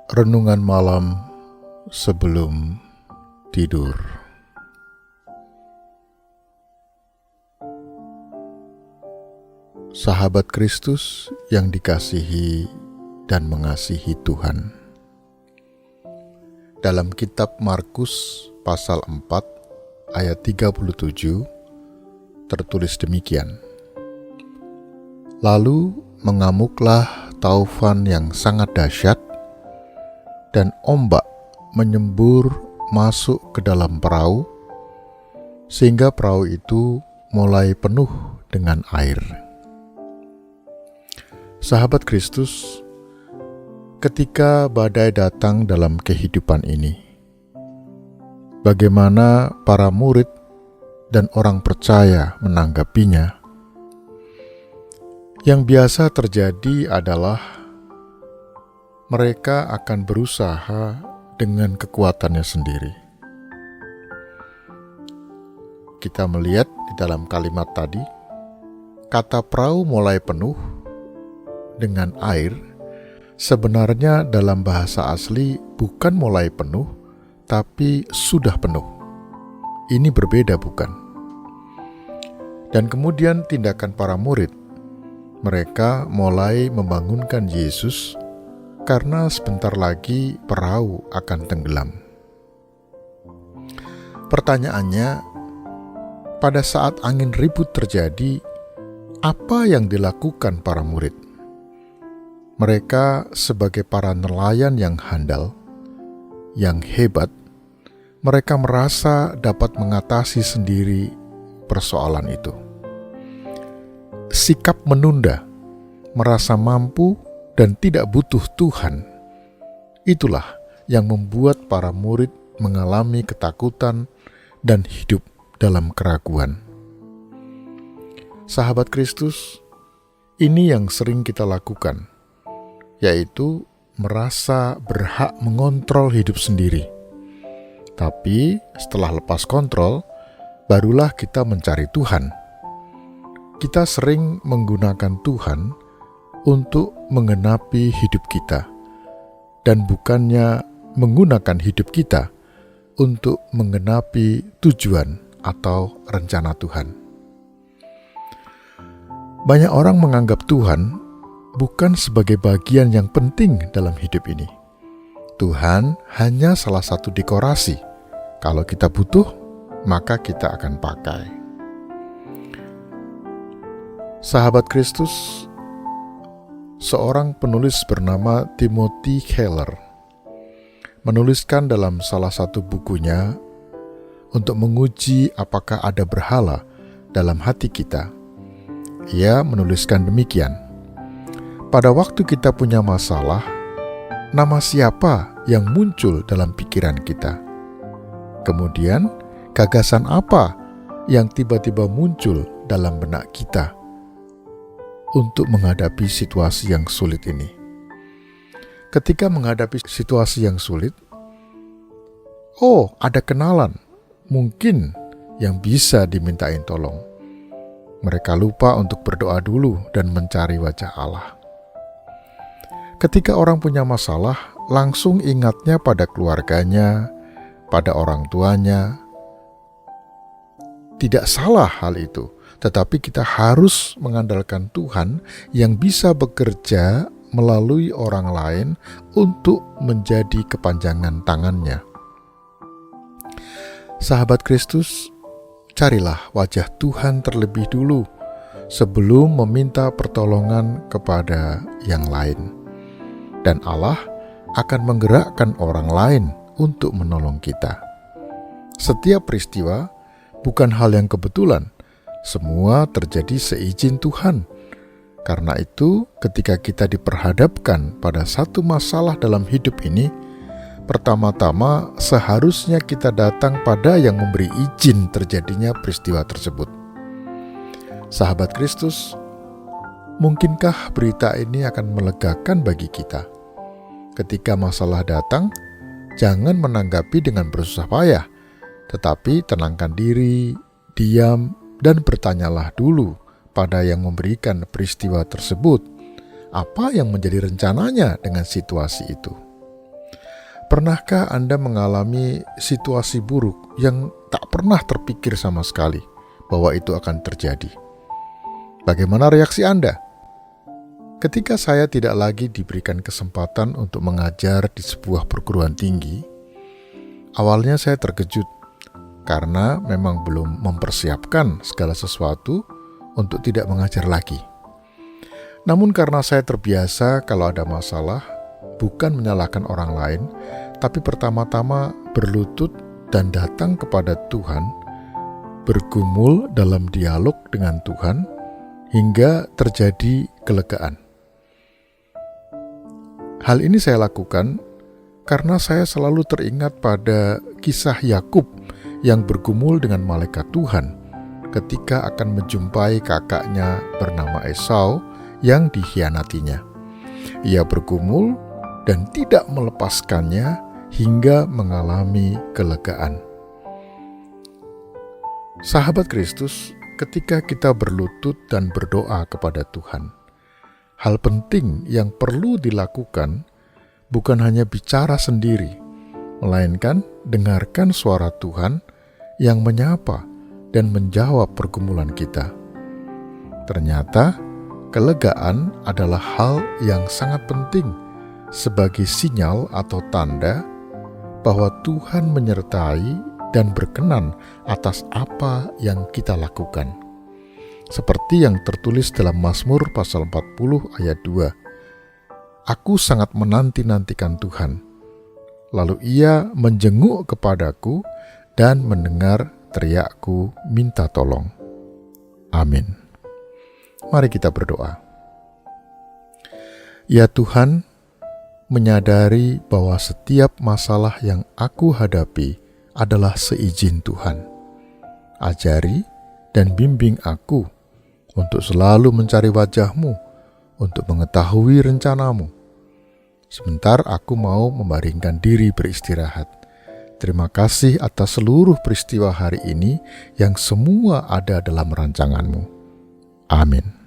Renungan malam sebelum tidur. Sahabat Kristus yang dikasihi dan mengasihi Tuhan. Dalam kitab Markus pasal 4 ayat 37 tertulis demikian. Lalu mengamuklah taufan yang sangat dahsyat, dan ombak menyembur masuk ke dalam perahu, sehingga perahu itu mulai penuh dengan air. Sahabat Kristus, ketika badai datang dalam kehidupan ini, bagaimana para murid dan orang percaya menanggapinya? Yang biasa terjadi adalah mereka akan berusaha dengan kekuatannya sendiri. Kita melihat di dalam kalimat tadi, kata perahu mulai penuh dengan air, sebenarnya dalam bahasa asli bukan mulai penuh, tapi sudah penuh. Ini berbeda, bukan? Dan kemudian tindakan para murid, mereka mulai membangunkan Yesus karena sebentar lagi perahu akan tenggelam. Pertanyaannya, pada saat angin ribut terjadi, apa yang dilakukan para murid? Mereka sebagai para nelayan yang handal, yang hebat, mereka merasa dapat mengatasi sendiri persoalan itu. Sikap menunda, merasa mampu dan tidak butuh Tuhan, itulah yang membuat para murid mengalami ketakutan dan hidup dalam keraguan. Sahabat Kristus, ini yang sering kita lakukan, yaitu merasa berhak mengontrol hidup sendiri. Tapi setelah lepas kontrol, barulah kita mencari Tuhan. Kita sering menggunakan Tuhan untuk menggenapi hidup kita, dan bukannya menggunakan hidup kita untuk menggenapi tujuan atau rencana Tuhan. Banyak orang menganggap Tuhan bukan sebagai bagian yang penting dalam hidup ini. Tuhan hanya salah satu dekorasi. Kalau kita butuh, maka kita akan pakai. Sahabat Kristus, seorang penulis bernama Timothy Keller menuliskan dalam salah satu bukunya untuk menguji apakah ada berhala dalam hati kita. Ia menuliskan demikian, pada waktu kita punya masalah, nama siapa yang muncul dalam pikiran kita? Kemudian, gagasan apa yang tiba-tiba muncul dalam benak kita untuk menghadapi situasi yang sulit ini? Ketika menghadapi situasi yang sulit, ada kenalan, mungkin yang bisa dimintain tolong. Mereka lupa untuk berdoa dulu dan mencari wajah Allah. Ketika orang punya masalah, langsung ingatnya pada keluarganya, pada orang tuanya. Tidak salah hal itu, tetapi kita harus mengandalkan Tuhan yang bisa bekerja melalui orang lain untuk menjadi kepanjangan tangannya. Sahabat Kristus, carilah wajah Tuhan terlebih dulu sebelum meminta pertolongan kepada yang lain. Dan Allah akan menggerakkan orang lain untuk menolong kita. Setiap peristiwa bukan hal yang kebetulan, semua terjadi seizin Tuhan. Karena itu, ketika kita diperhadapkan pada satu masalah dalam hidup ini, pertama-tama seharusnya kita datang pada yang memberi izin terjadinya peristiwa tersebut. Sahabat Kristus, mungkinkah berita ini akan melegakan bagi kita? Ketika masalah datang, jangan menanggapi dengan bersusah payah, tetapi tenangkan diri, diam, dan bertanyalah dulu pada yang memberikan peristiwa tersebut, apa yang menjadi rencananya dengan situasi itu. Pernahkah Anda mengalami situasi buruk yang tak pernah terpikir sama sekali bahwa itu akan terjadi? Bagaimana reaksi Anda? Ketika saya tidak lagi diberikan kesempatan untuk mengajar di sebuah perguruan tinggi, awalnya saya terkejut karena memang belum mempersiapkan segala sesuatu untuk tidak mengajar lagi. Namun karena saya terbiasa kalau ada masalah, bukan menyalahkan orang lain, tapi pertama-tama berlutut dan datang kepada Tuhan, bergumul dalam dialog dengan Tuhan, hingga terjadi kelegaan. Hal ini saya lakukan karena saya selalu teringat pada kisah Yakub yang bergumul dengan malaikat Tuhan ketika akan menjumpai kakaknya bernama Esau yang dikhianatinya. Ia bergumul dan tidak melepaskannya hingga mengalami kelegaan. Sahabat Kristus, ketika kita berlutut dan berdoa kepada Tuhan, hal penting yang perlu dilakukan bukan hanya bicara sendiri, melainkan dengarkan suara Tuhan yang menyapa dan menjawab pergumulan kita. Ternyata, kelegaan adalah hal yang sangat penting sebagai sinyal atau tanda bahwa Tuhan menyertai dan berkenan atas apa yang kita lakukan. Seperti yang tertulis dalam Mazmur pasal 40 ayat 2. Aku sangat menanti-nantikan Tuhan. Lalu ia menjenguk kepadaku dan mendengar teriakku minta tolong. Amin. Mari kita berdoa. Ya Tuhan, menyadari bahwa setiap masalah yang aku hadapi adalah seizin Tuhan. Ajari dan bimbing aku untuk selalu mencari wajah-Mu, untuk mengetahui rencana-Mu. Sebentar aku mau membaringkan diri beristirahat. Terima kasih atas seluruh peristiwa hari ini yang semua ada dalam rancangan-Mu. Amin.